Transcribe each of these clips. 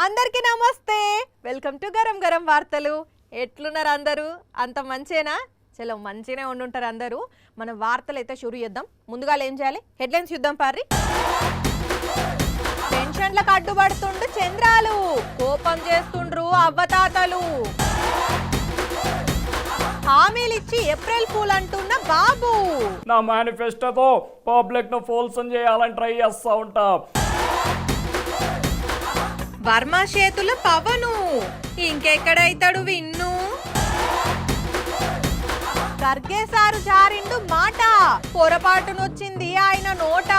అందరికీ నమస్తే, welcome to garam garam వార్తలు. ఎట్లున్నారు అందరూ? అంత మంచేనా? చలో మంచిగానే ఉండుంటారు అందరూ. మన వార్తలు అయితే షురు చేద్దాం. ముందుగా ఏం చేయాలి? హెడ్లైన్స్ చూద్దాం పారి. పెన్షన్లకు అడ్డుపడుతుండు చంద్రాలు, కోపం చేస్తుండ్రు అవ్వతాతలు. హామీలిచ్చి ఏప్రిల్ ఫూల్ అంటున్న బాబు. నా మేనిఫెస్టోతో పబ్లిక్ ను ఫోల్సన్ చేయాలని ట్రై చేస్తా ఉంటా. వర్మ చేతుల పవను, ఇంకెక్కడైతాడు విన్ను. ఖర్గే సారు జారిండు మాట, పొరపాటునొచ్చింది ఆయన నోట.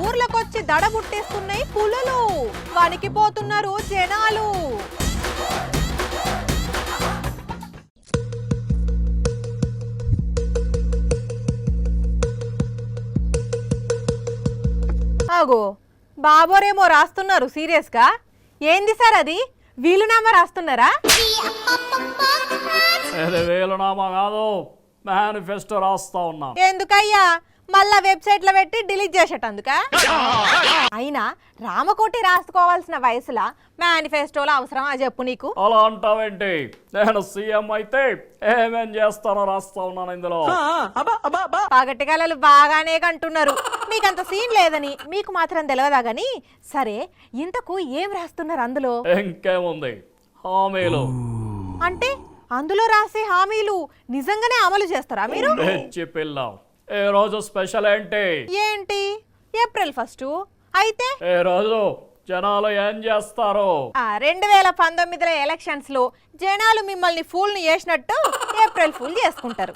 ఊర్లకొచ్చి దడబుట్టేస్తున్నాయి పులులు, వణికిపోతున్నారు జనాలు. ఆగో బాబోరేమో రాస్తున్నారు సీరియస్ గా. ఏంది సార్ అది? వీలునామా రాస్తున్నారా? వీలునామా కాదు, మేనిఫెస్టో రాస్తా ఉన్నా. ఎందుకయ్యా మళ్ళా వెబ్సైట్ లో పెట్టి డిలీట్ చేసేటందుక? అయినా రామకోటి రాసుకోవాల్సిన వయసులా మేనిఫెస్టోలో అవసరమా చెప్పు నీకు? అలా అంటావేంటి? నేను సీఎం అయితే ఏమేం చేస్తానో రాస్తా ఉన్నాను ఇందులో. పగటికలలు బాగానే కంటున్నారు, మీకంత సీన్ లేదని మీకు మాత్రం తెలియదా గాని. సరే, ఇంతకు ఏం రాస్తున్నారు అందులో? ఇంకేముంది, హామీలు. అంటే అందులో రాసే హామీలు నిజంగానే అమలు చేస్తారా మీరు? తెచ్చి పిల్ల. ఏ రోజు స్పెషల్ ఏంటి? ఏంటి? ఏప్రిల్ 1 అయితే ఏ రోజు జనాలు ఏం చేస్తారు? 2019 ఎలక్షన్స్ లో జనాలు మిమ్మల్ని ఫూల్ ని చేసినట్టు ఏప్రిల్ ఫూల్ చేసుకుంటారు.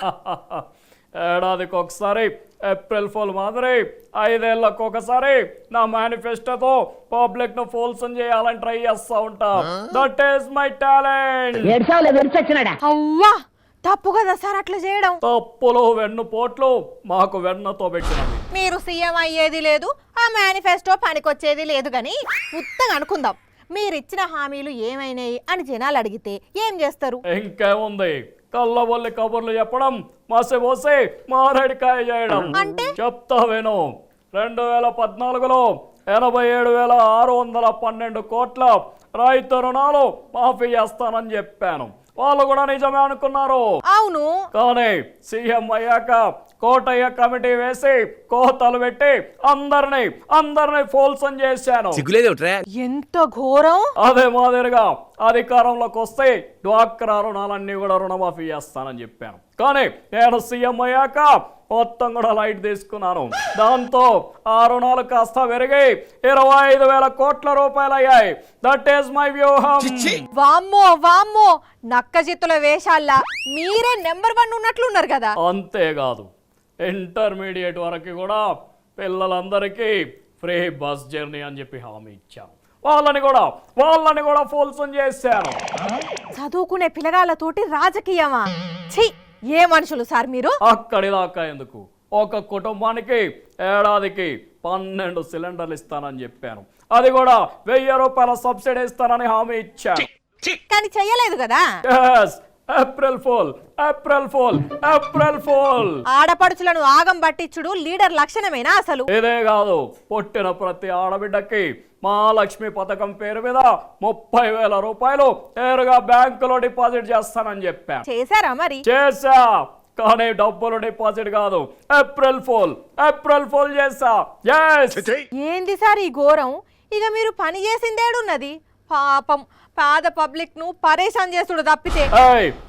ఏడాదికి ఒకసారి ఏప్రిల్ ఫూల్ మాదిరి 5 ఏళ్ళకు ఒకసారి నా మేనిఫెస్టోతో పబ్లిక్ ను ఫోల్సన్ చేయాలని ట్రై చేస్తా ఉంటా. That is my talent. అవ్వా, తప్పు కదా సార్ అట్లా చేయడం. తప్పులు వెన్నుపోట్లు మాకు వెన్నతో పెట్టినవి. మీరు సీఎం అయ్యేది లేదు, ఆ మేనిఫెస్టో పనికొచ్చేది లేదు గాని ఉత్తగా అనుకుందాం, మీరిచ్చిన హామీలు ఏమైనాయి అని జనాలు అడిగితే ఏం చేస్తారు? ఇంకేముంది, కళ్ళబొల్లి కబుర్లు చెప్పడం, మసిపోసి మారేడికాయ చేయడం. అంటే చెప్తా విను. 2014లో 87,612 కోట్ల రైతు రుణాలు మాఫీ చేస్తానని చెప్పాను. వాళ్ళు కూడా నిజమే అనుకున్నారు. అవును, కానీ సీఎం అయ్యాక కోటయ్య కమిటీ వేసి కోతలు పెట్టి అందరినీ ఫోల్సన్ చేశాను. ఎంత ఘోరం! అదే మాదిరిగా అధికారంలోకి వస్తే డ్వాక్రా రుణాలన్నీ కూడా రుణమాఫీ చేస్తానని చెప్పాను. కానీ నేను సీఎం అయ్యాక మొత్తం కూడా లైట్ తీసుకున్నాను. దాంతో ఆ రుణాలు కాస్త పెరిగి 25,000 కోట్ల రూపాయలు అయ్యాయి. దట్ ఈస్ మై వ్యూహం. వామ్మో వామ్మో, నక్క జిత్తుల వేషాల్లా మీరే నెంబర్ 1 ఉన్నట్లున్నారు కదా. అంతేకాదు, ఇంటర్మీడియట్ వరకు కూడా పిల్లలందరికీ ఫ్రీ బస్ జర్నీ అని చెప్పి హామీ ఇచ్చాను. వాళ్ళని కూడా ఫోల్సన్ చేశాను. చదువుకునే పిల్లగాళ్ళతోటి రాజకీయమా? ఛీ, ఏ మనుషులు సార్ మీరు? అక్కడి దాకా ఎందుకు, ఒక కుటుంబానికి ఏడాదికి 12 సిలిండర్లు ఇస్తానని చెప్పాను. అది కూడా 1000 రూపాయల సబ్సిడీ ఇస్తానని హామీ ఇచ్చాను. కానీ చెయ్యలేదు కదా. April fool. ఆడపడుచులను ఆగం పట్టించుడు లీడర్ లక్షణమేనా అసలు? ఇదే కాదు, పుట్టిన ప్రతి ఆడబిడ్డకి మహాలక్ష్మి పథకం పేరు మీద 30,000 రూపాయలు నేరుగా బ్యాంకులో డిపాజిట్ చేస్తానని చెప్పాను. చేశారా మరి? చేశా, కానీ డబ్బులు డిపాజిట్ కాదు, ఏప్రిల్ ఫూల్ చేశా. ఏంది సార్ ఈ ఘోరం? ఇక మీరు పని చేసిందేడున్నది? పాపం పేద పబ్లిక్ ను పరేషాన్ చేసుడు తప్పితే.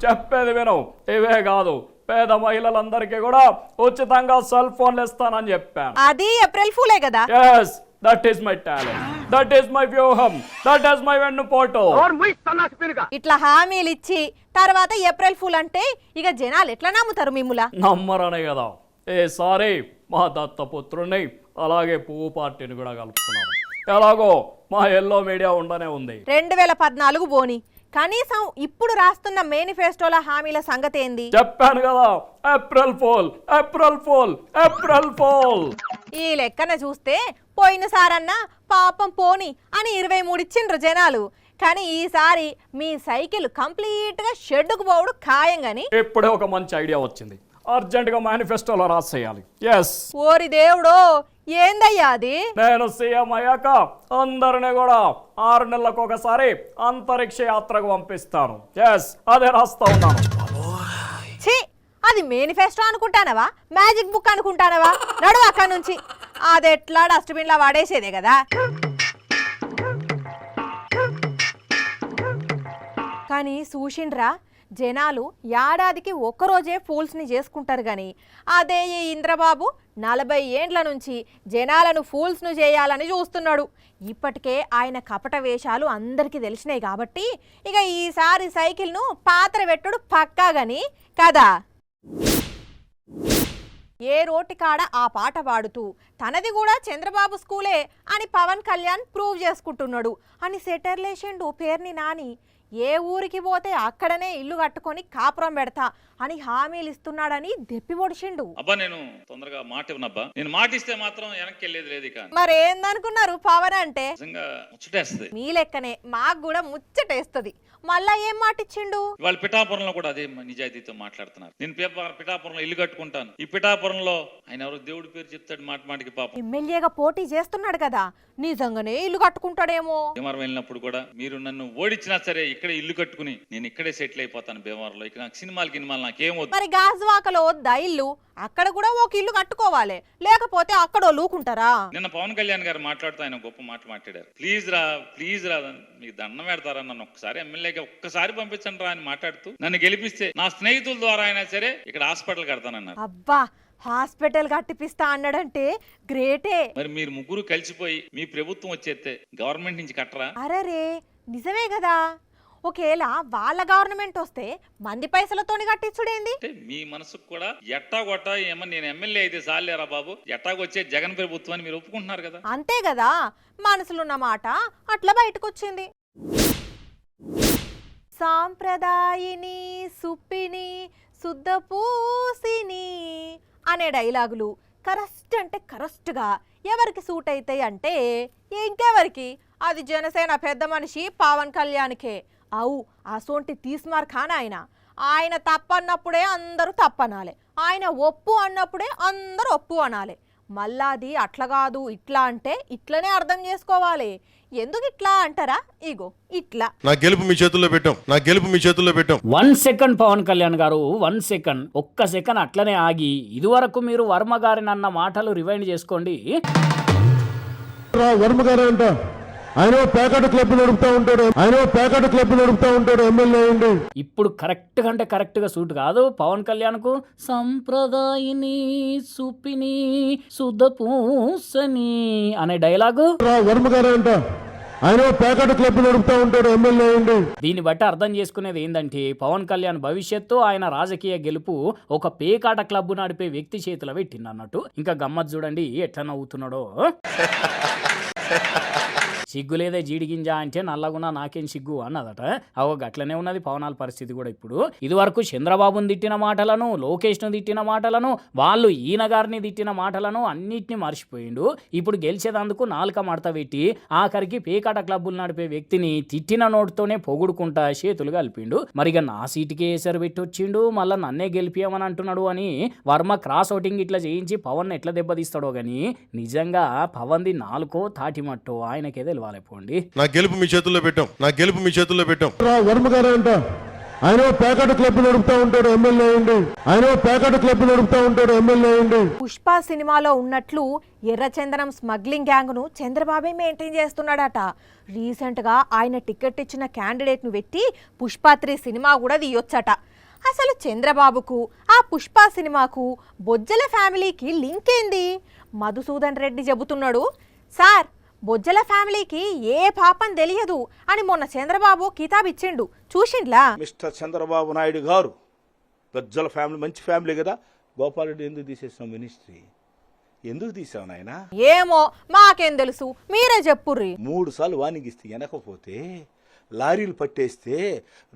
చెప్పేది విను. ఇవే కాదు, పేద మహిళలందరికీ కూడా ఉచితంగా సెల్ ఫోన్లు ఇస్తానని చెప్పాను. అది ఏప్రిల్ ఫూలే కదా. That is my talent, that is my వ్యూహం, దట్ ఈస్ మై వెన్నుపోటు. ఇట్లా హామీలు ఇచ్చి తర్వాత ఏప్రిల్ ఫూల్ అంటే ఇక జనాలు ఎట్లా నమ్ముతారు మిమ్ములా? నమ్మరనే కదా ఈసారి మా దత్తపుత్రుని అలాగే పువ్వు పార్టీని కూడా కలుపుకున్నాను. ఎలాగో మా ఎల్లో మీడియా ఉండనే ఉంది. 2014 బోని, కనీసం ఇప్పుడు రాస్తున్న మేనిఫెస్టోల హామీల సంగతి ఏంది? చెప్పాను కదా, ఏప్రిల్ ఫూల్. ఈ లెక్కన చూస్తే పోయినసారన్నా పాపం పోని అని 23 ఇచ్చిండ్రు జనాలు. కానీ ఈసారి మీ సైకిల్ కంప్లీట్ గా షెడ్డుకు పోవడు ఖాయం. గాని ఇప్పుడే ఒక మంచి ఐడియా వచ్చింది, అర్జెంట్ గా మేనిఫెస్టోలో రాసేయాలి. ఓరి దేవుడో, ఏందయ్యా అది? నేను సీఎం అయ్యాక అందరిని కూడా 6 నెలలకు ఒకసారి అంతరిక్ష యాత్రకు పంపిస్తాను. ఎస్, అదే రాస్తా ఉన్నాను. ఛీ, అది మేనిఫెస్టో అనుకుంటానవా, మ్యాజిక్ బుక్ అనుకుంటానవా? నడువు అక్కడి నుంచి. అది ఎట్లా డస్ట్బిన్లో వాడేసేదే కదా. కానీ చూసిండ్రా, జనాలు ఏడాదికి ఒక్కరోజే ఫూల్స్ని చేసుకుంటారు. కానీ అదే ఈ ఇంద్రబాబు 40 ఏండ్ల నుంచి జనాలను ఫూల్స్ను చేయాలని చూస్తున్నాడు. ఇప్పటికే ఆయన కపట వేషాలు అందరికీ తెలిసినాయి కాబట్టి ఇక ఈసారి సైకిల్ను పాత్ర పెట్టుడు పక్కా గని కదా. ఏ రోటి కాడ ఆ పాట పాడుతూ తనది కూడా చంద్రబాబు స్కూలే అని పవన్ కళ్యాణ్ ప్రూవ్ చేసుకుంటున్నాడు అని సెటర్లేషండు పేర్ని నాని. ఏ ఊరికి పోతే అక్కడనే ఇల్లు కట్టుకొని కాపురం పెడతా అని హామీలు ఇస్తున్నాడని దెప్పి పొడిచిండు. అబ్బా నేను తొందరగా మాట ఇవ్వనబ్బా, నేను మాట ఇస్తే మాత్రం వెనక్కి వెళ్ళేది లేదు. ఇక మరేందనుకున్నారు పవన్ అంటే? నిజంగా ముచ్చటేస్తుంది. మీ లెక్కనే మాకు కూడా ముచ్చటేస్తుంది. మళ్ళా ఏం మాట ఇచ్చిండు? వాళ్ళు పిఠాపురంలో కూడా అదే నిజాయితీతో మాట్లాడుతున్నారు. నేను పిఠాపురంలో ఇల్లు కట్టుకుంటాను. ఈ పిఠాపురంలో ఆయన ఎవరో దేవుడి పేరు చెప్తాడు మాట మాటికి. పాపం ఎమ్మెల్యేగా పోటీ చేస్తున్నాడు కదా, నిజంగానే ఇల్లు కట్టుకుంటాడేమో. భీమవరం వెళ్ళినప్పుడు కూడా మీరు నన్ను ఓడించినా సరే ఇక్కడే ఇల్లు కట్టుకుని నేను ఇక్కడే సెటిల్ అయిపోతాను భీమవరంలో. ఇక నాకు సినిమాలు నాకేమవుతుంది. మరి గాజువాకలో వద్దా ఇల్లు? అక్కడ కూడా ఒక ఇల్లు కట్టుకోవాలి, లేకపోతే అక్కడ లూకుంటారా? నిన్న పవన్ కళ్యాణ్ గారు మాట్లాడుతూ ఆయన గొప్ప మాట మాట్లాడారు. ప్లీజ్ రా మీకు దండం పెడతారా, నన్ను ఒక్కసారి ఎమ్మెల్యేగా ఒక్కసారి పంపించండి రా అని మాట్లాడుతూ నన్ను గెలిపిస్తే నా స్నేహితుల ద్వారా అయినా సరే ఇక్కడ హాస్పిటల్ కడతానన్నారు. అబ్బా, హాస్పిటల్ కట్టిపిస్తా అన్నాడంటే గ్రేటే. మరి మీరు ముగ్గురు కలిసిపోయి మీ ప్రభుత్వం వచ్చేస్తే గవర్నమెంట్ నుంచి కట్టరా? అరరే నిజమే కదా. ఒకేలా వాళ్ళ గవర్నమెంట్ వస్తే మంది పైసలతోని కట్టించుడేంది? అంటే మీ మనసుకు కూడా ఎట్టాగొట్టా ఏమో నేను ఎమ్మెల్యే అయితే చాలేరా బాబు, ఎట్టాగొచ్చే జగన్ ప్రభుత్వాన్ని మీరు ఒప్పుకుంటున్నారు కదా. అంతే కదా, మనసులున్న మాట అట్లా బయటకు వచ్చింది. సాంప్రదాయిని సుప్పిని శుద్ధ పూసిని అనే డైలాగులు కరెక్ట్ అంటే కరెక్ట్గా ఎవరికి సూట్ అవుతాయి అంటే ఇంకెవరికి? అది జనసేన పెద్ద మనిషి పవన్ కళ్యాణ్కే. అవు అసోంటి తీస్మార్ ఖాన్ ఆయన తప్పన్నప్పుడే అందరూ తప్పనాలి, ఆయన ఒప్పు అన్నప్పుడే అందరూ ఒప్పు అనాలి. మళ్ళా అది అట్లా కాదు ఇట్లా అంటే ఇట్లనే అర్థం చేసుకోవాలి. ఎందుకు ఇట్లా అంటారా? ఇగో ఇట్లా. నా గెలుపు మీ చేతుల్లో పెట్టాం. 1 సెకండ్ పవన్ కళ్యాణ్ గారు, 1 సెకండ్, ఒక్క సెకండ్ అట్లనే ఆగి ఇదివరకు మీరు వర్మ గారిని అన్న మాటలు రివైండ్ చేసుకోండి. వర్మ గారు అంట ఆయన ప్యాకెట్ క్లబ్ నడుపుతా ఉంటాడు ఎమ్మెల్యే అయ్యింది. ఇప్పుడు కరెక్ట్ అంటే కరెక్ట్ గా సూట్ కాదు పవన్ కళ్యాణ్ కు. సంప్రదాయిని సుపిని శుద్ధ పూసని అనే డైలాగు వర్మ గారు అంట ఆయన ప్యాకెట్ క్లబ్ నడుపుతా ఉంటాడు ఎమ్మెల్యే అయ్యింది. దీన్ని బట్టి అర్థం చేసుకునేది ఏంటంటే పవన్ కళ్యాణ్ భవిష్యత్తు ఆయన రాజకీయ గెలుపు ఒక పేకాట క్లబ్ నడిపే వ్యక్తి చేతిలో పెట్టింది అన్నట్టు. ఇంకా గమ్మత్ చూడండి ఎట్లా నవ్వుతున్నాడో. సిగ్గు లేదే జీడిగింజ అంటే నల్లగున్నా నాకేం సిగ్గు అన్నదట. అవో గట్లనే ఉన్నది పవనాల పరిస్థితి కూడా. ఇప్పుడు ఇదివరకు చంద్రబాబుని తిట్టిన మాటలను, లోకేష్ను తిట్టిన మాటలను, వాళ్ళు ఈయన గారిని తిట్టిన మాటలను అన్నిటిని మర్చిపోయిండు. ఇప్పుడు గెలిచేదందుకు నాలుక మడత పెట్టి ఆఖరికి పేకాట క్లబ్బులు నడిపే వ్యక్తిని తిట్టిన నోటుతోనే పొగుడుకుంటా చేతులు కలిపిండు. మరిగా నా సీటుకే ఎసరు పెట్టి వచ్చిండు, మళ్ళీ నన్నే గెలిపియమని అంటున్నాడు అని వర్మ క్రాస్ ఓటింగ్ ఇట్లా చేయించి పవన్ ఎట్లా దెబ్బతీస్తాడో గానీ నిజంగా పవన్ది నాలుకో తాటిమట్టో ఆయనకే తెలియదు. నా గెలుపు మీ చేతుల్లో పెట్టాం. వర్మ గారు అంట ఆయన ప్యాకెట్ క్లబ్ నడుపుతా ఉంటాడు ఎమ్మెల్యే అయ్యింది. పుష్ప సినిమాలో ఉన్నట్లు ఎర్రచందనం స్మగ్లింగ్ గ్యాంగ్ను చంద్రబాబే మెయింటైన్ చేస్తున్నాడట. రీసెంట్గా ఆయన టికెట్ ఇచ్చిన క్యాండిడేట్ను పెట్టి పుష్ప 3 సినిమా కూడా తీయొచ్చట. అసలు చంద్రబాబుకు ఆ పుష్ప సినిమాకు బొజ్జల ఫ్యామిలీకి లింక్ ఏంది? మధుసూదన్ రెడ్డి చెబుతున్నాడు, సార్ బొజ్జల ఫ్యామిలీకి ఏ పాపం తెలియదు అని మొన్న చంద్రబాబు కితాబ్ ఇచ్చిండు, చూసిండ్లా? మిస్టర్ చంద్రబాబు నాయుడు గారు, బొజ్జల ఫ్యామిలీ మంచి ఫ్యామిలీ కదా. గోపాలరెడ్డి ఎందుకు తీసేసావు మినిస్ట్రీ? ఎందుకు తీసావు నాయనా? ఏమో మాకేం తెలుసు, మీరే చెప్పుర్రి. 3 సార్లు వార్నింగ్ ఇస్తే వెనకపోతే లారీలు పట్టేస్తే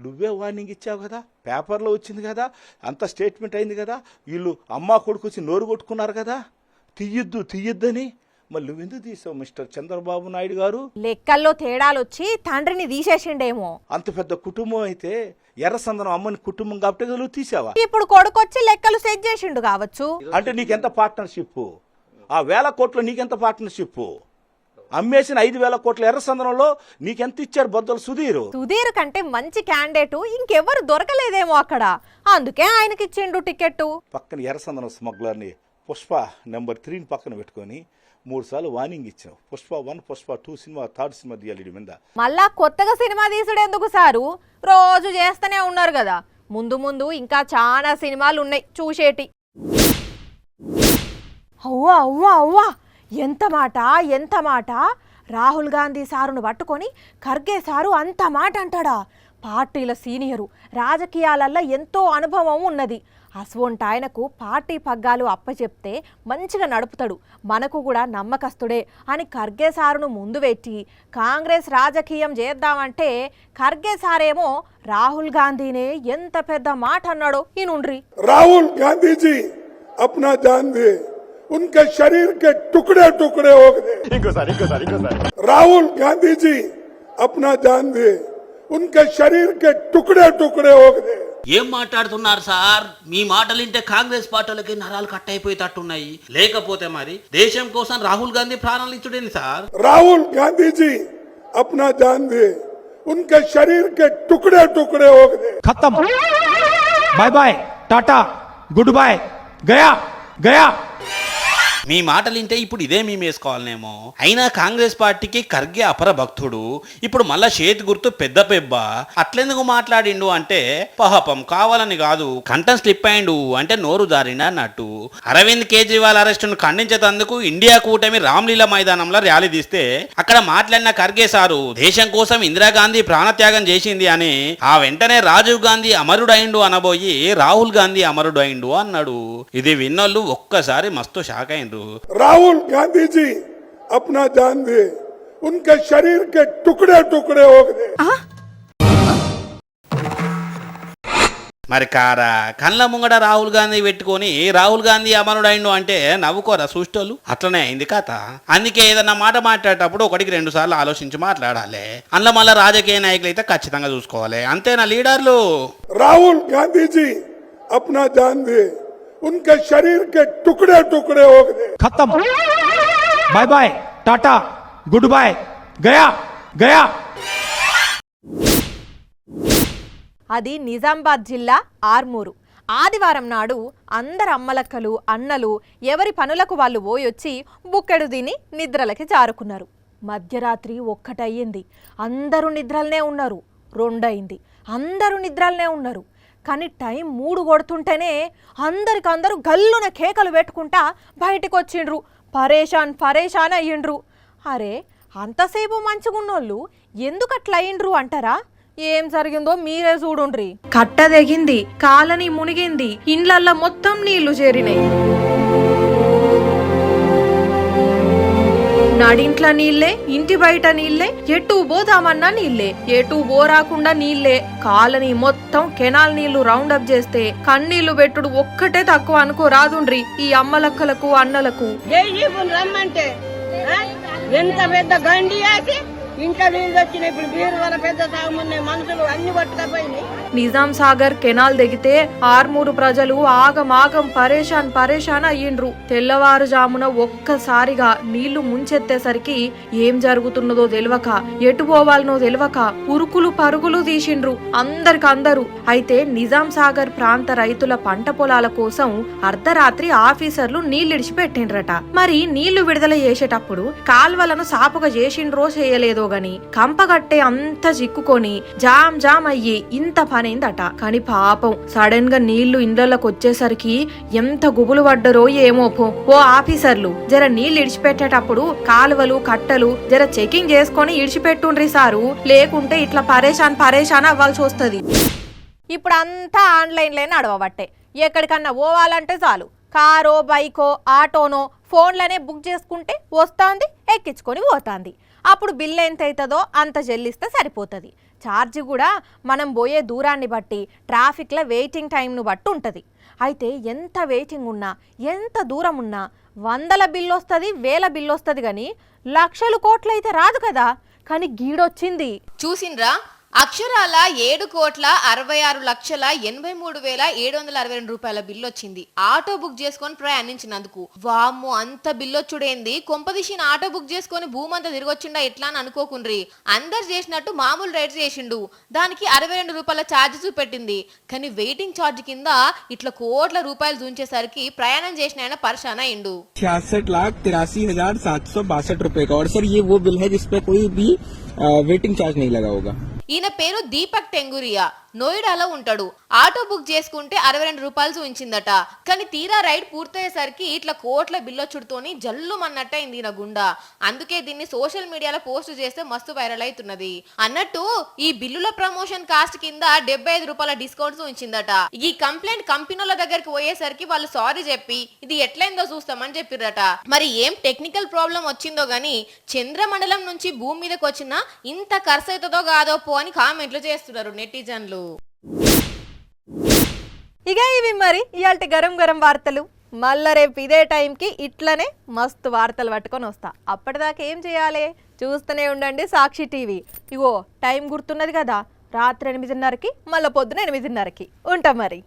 నువ్వే వార్నింగ్ ఇచ్చావు కదా, పేపర్లో వచ్చింది కదా, అంత స్టేట్మెంట్ అయింది కదా. వీళ్ళు అమ్మ కొడుకు వచ్చి నోరు కొట్టుకున్నారు కదా తీయొద్దని. మళ్ళీ నువ్వెందుకు తీసావు మిస్టర్ చంద్రబాబు నాయుడు గారు? లెక్కల్లో తేడాలు వచ్చి తండ్రిని తీసేసిండేమో. అంత పెద్ద కుటుంబం అయితే ఎర్రసందనం అమ్మని కుటుంబం కాబట్టి నువ్వు తీసావా? ఇప్పుడు కొడుకొచ్చి లెక్కలు సెట్ చేసిండు కావచ్చు. అంటే నీకెంత పార్ట్నర్షిప్? ఆ 1000 కోట్లు నీకెంత పార్ట్నర్షిప్? అమ్మేసిన 5,000 కోట్ల ఎర్రసందనంలో నీకెంత ఇచ్చారు బొద్దలు సుధీర్? సుధీర్ కంటే మంచి క్యాండిడేట్ ఇంకెవరు దొరకలేదేమో అక్కడ, అందుకే ఆయనకి ఇచ్చిండు టికెట్. పక్కన ఎర్రసందనం స్మగ్లర్ని పుష్ప నెంబర్ 3ని పక్కన పెట్టుకొని 3 సార్లు వార్నింగ్ ఇచ్చావు. Pushpa 1, Pushpa 2 cinema, 3rd cinema తీయాలి మీద. మళ్ళా కొత్తగా సినిమా తీసుడు ఎందుకు సారు? రోజు చేస్తూనే ఉన్నారు కదా. ముందు ముందు ఇంకా చాలా సినిమాలు ఉన్నాయి చూసేటి. అవ్వా అవ్వా అవ్వా, ఎంత మాట! రాహుల్ గాంధీ సారును పట్టుకొని ఖర్గే సారు అంత మాట అంటాడా? పార్టీల సీనియరు, రాజకీయాలల్లో ఎంతో అనుభవం ఉన్నది. అసొంటి ఆయనకు పార్టీ పగ్గాలు అప్పచెప్తే మంచిగా నడుపుతాడు, మనకు కూడా నమ్మకస్తుడే అని ఖర్గే సారును ముందు పెట్టి కాంగ్రెస్ రాజకీయం చేద్దామంటే ఖర్గే సారేమో రాహుల్ గాంధీనే ఎంత పెద్ద మాట అన్నాడో ఈనుండ్రి. రాహుల్ గాంధీజీ अपना जान दे, उनके शरीर के टुकड़े टुकड़े हो गए। राहुल गांधी जी अपना जान दे, उनके शरीर के टुकड़े टुकड़े हो गए। ఏం మాట్లాడుతున్నారు సార్? మీ మాటలింటే కాంగ్రెస్ పార్టీలకి నరాలు కట్ అయిపోయేటట్టున్నాయి. లేకపోతే మరి దేశం కోసం రాహుల్ గాంధీ ప్రాణాలు ఇచ్చుడేంది సార్? राहुल गांधी जी अपना जान दे, उनके शरीर के टुकड़े टुकड़े हो गए। खत्म, bye bye, tata, goodbye, गया गया। మీ మాటలింటే ఇప్పుడు ఇదే మేము వేసుకోవాలనేమో. అయినా కాంగ్రెస్ పార్టీకి ఖర్గే అపర భక్తుడు, ఇప్పుడు మళ్ళా చేతి గుర్తు పెద్ద పెబ్బ. అట్లెందుకు మాట్లాడిండు అంటే పాపం కావాలని కాదు, కంఠం స్లిప్ అయిండు అంటే నోరు జారిన అన్నట్టు. అరవింద్ కేజ్రీవాల్ అరెస్టును ఖండించేందుకు ఇండియా కూటమి రామ్లీలా మైదానంలో ర్యాలీ తీస్తే అక్కడ మాట్లాడిన ఖర్గే సారు దేశం కోసం ఇందిరాగాంధీ ప్రాణత్యాగం చేసింది అని, ఆ వెంటనే రాజీవ్ గాంధీ అమరుడైండు అనబోయి రాహుల్ గాంధీ అమరుడైండు అన్నాడు. ఇది విన్నోళ్ళు ఒక్కసారి మస్తు షాక్ అయిండు. राहुल गांधी जी अपना जान दे, उनके शरीर के टुकड़े टुकड़े हो गए। మరి కారా కళ్ళ ముంగడ రాహుల్ గాంధీ పెట్టుకొని రాహుల్ గాంధీ అమరుడైండు అంటే నవ్వుకోరా సూస్టోళ్ళు? అట్లనే అయింది కథ. అందుకే ఏదన్నా మాట మాట్లాడేటప్పుడు 1-2 సార్లు ఆలోచించి మాట్లాడాలి. అందులో మళ్ళీ రాజకీయ నాయకులు అయితే ఖచ్చితంగా చూసుకోవాలి. అంతేనా లీడర్లు? राहुल गांधी जी अपना जान दे, उनके शरीर के टुकड़े टुकड़े हो गए। खत्म, bye bye, tata, goodbye, गया गया। అది నిజామాబాద్ జిల్లా ఆర్మూరు. ఆదివారం నాడు అందరు అమ్మలక్కలు అన్నలు ఎవరి పనులకు వాళ్ళు పోయొచ్చి బుక్కెడు తిని నిద్రలకి జారుకున్నారు. మధ్యరాత్రి 1 అయ్యింది, అందరూ నిద్రలనే ఉన్నారు. 2 అయింది, అందరూ నిద్రలనే ఉన్నారు. కానీ టైం 3 కొడుతుంటేనే అందరికందరూ గల్లున కేకలు పెట్టుకుంటా బయటకు వచ్చిండ్రు. పరేషాన్ అయ్యిండ్రు. అరే అంతసేపు మంచిగున్నోళ్ళు ఎందుకు అట్లా అయ్యిండ్రు అంటారా? ఏం జరిగిందో మీరే చూడుండ్రి. కట్ట తెగింది, కాలనీ మునిగింది, ఇండ్లల్లో మొత్తం నీళ్లు చేరినాయి. నడింట్ల నీళ్లే, ఇంటి బయట నీళ్లే, ఎటు పోదామన్నా నీళ్లే, ఎటు పోరాకుండా నీళ్లే. కాలనీ మొత్తం కెనాల్ నీళ్లు రౌండ్ అప్ చేస్తే కన్నీళ్లు పెట్టుడు ఒక్కటే తక్కువ అనుకో రాదుండ్రి ఈ అమ్మలక్కలకు అన్నలకు. రమ్మంటే ఎంత పెద్ద గండి వేసి ఇంకా నీళ్ళు వచ్చినాయి. ఇప్పుడు బీరు వల్ల పెద్ద సాగున్నాయి, మనుషులు అన్ని పట్టుకపోయినాయి. నిజాం సాగర్ కెనాల్ దిగితే ఆర్మూరు ప్రజలు ఆగమాగం పరేషాన్ అయ్యిండ్రు. తెల్లవారుజామున ఒక్కసారిగా నీళ్లు ముంచెత్తేసరికి ఏం జరుగుతున్నదో తెలియక, ఎటు పోవాలనో తెలియక ఉరుకులు పరుగులు తీసిండ్రు అందరికందరూ. అయితే నిజాం సాగర్ ప్రాంత రైతుల పంట పొలాల కోసం అర్ధరాత్రి ఆఫీసర్లు నీళ్ళిడిచి పెట్టిండ్రట. మరి నీళ్లు విడుదల చేసేటప్పుడు కాల్వలను సాపుగా చేసిండ్రో చేయలేదో గాని కంపగట్టే అంత చిక్కుకొని జామ్ అయ్యి ఇంత పనైందట. కాని పాపం సడన్ గా నీళ్లు ఇండ్లకి వచ్చేసరికి ఎంత గుబులు పడ్డరో ఏమో. ఓ ఆఫీసర్లు జర నీళ్లు ఇడిచిపెట్టేటప్పుడు కాలువలు కట్టలు జర చెకింగ్ చేసుకొని ఇడిచిపెట్టుండ్రి సారు, లేకుంటే ఇట్లా పరేషాన్ అవ్వాల్సి వస్తుంది. ఇప్పుడు అంతా ఆన్లైన్లే నడవబట్టే. ఎక్కడికన్నా పోవాలంటే చాలు కారో బైకో ఆటోనో ఫోన్లనే బుక్ చేసుకుంటే వస్తాంది, ఎక్కించుకొని పోతాంది. అప్పుడు బిల్ ఎంత అవుతుందో అంత చెల్లిస్తే సరిపోతుంది. ఛార్జ్ కూడా మనం పోయే దూరాన్ని బట్టి ట్రాఫిక్లో వెయిటింగ్ టైంను బట్టి ఉంటుంది. అయితే ఎంత వెయిటింగ్ ఉన్నా ఎంత దూరం ఉన్నా 100ల బిల్లు వస్తుంది, 1000 బిల్లు వస్తుంది, కానీ లక్షలు కోట్లు అయితే రాదు కదా. కానీ గీడొచ్చింది చూసిండ్రా? అక్షరాల 7,66,83,762 రూపాయల బిల్లు వచ్చింది ఆటో బుక్ చేసుకొని ప్రయాణించినందుకు. వామ్మో, అంత బిల్లొచ్చుడేంది? కొంపదీసిన ఆటో బుక్ చేసుకొని భూమంతా తిరిగొచ్చిండా ఎట్లా అని అనుకోకుండ్రి. అందరు చేసినట్టు మామూలు రేట్ చేసిండు. దానికి 62 రూపాయల ఛార్జ్ చూపెట్టింది. కానీ వెయిటింగ్ ఛార్జ్ కింద ఇట్లా కోట్ల రూపాయలు చూంచేసరికి ప్రయాణం చేసిన ఆయన పరిశాన అయిండు. 66,83,762 रुपए का। और सर ये वो बिल है जिसपे कोई भी वेटिंग चार्ज नहीं लगा होगा। ఈయన పేరు దీపక్ టెంగురియా, నోయిడాలో ఉంటాడు. ఆటో బుక్ చేసుకుంటే 62 రూపాయలు చూయించిందట. కానీ తీరా రైడ్ పూర్తయ్యేసరికి ఇట్లా కోట్ల బిల్లొచ్చుడుతోని జల్లుమన్నట్టయింది ఈయన గుండా. అందుకే దీన్ని సోషల్ మీడియాలో పోస్ట్ చేస్తే మస్తు వైరల్ అవుతున్నది. అన్నట్టు ఈ బిల్లుల ప్రమోషన్ కాస్ట్ కింద 75 రూపాయల డిస్కౌంట్ చూయించిందట. ఈ కంప్లైంట్ కంపెనీల దగ్గరికి పోయేసరికి వాళ్ళు సారీ చెప్పి ఇది ఎట్లయిందో చూస్తామని చెప్పిరట. మరి ఏం టెక్నికల్ ప్రాబ్లం వచ్చిందో గానీ చంద్రమండలం నుంచి భూమి మీదకి వచ్చినా ఇంత ఖర్చు అవుతుందో కాదో పో అని కామెంట్లు చేస్తున్నారు నెటిజన్లు. ఇక ఇవి మరి ఇయాల్టి గరం గరం వార్తలు. మళ్ళా రేపు ఇదే టైంకి ఇట్లనే మస్తు వార్తలు పట్టుకొని వస్తా. అప్పటిదాకా ఏం చేయాలి? చూస్తూనే ఉండండి సాక్షి టీవీ. ఇగో టైం గుర్తున్నది కదా, రాత్రి 8:30కి, మళ్ళీ పొద్దున 8:30కి ఉంటాం మరి.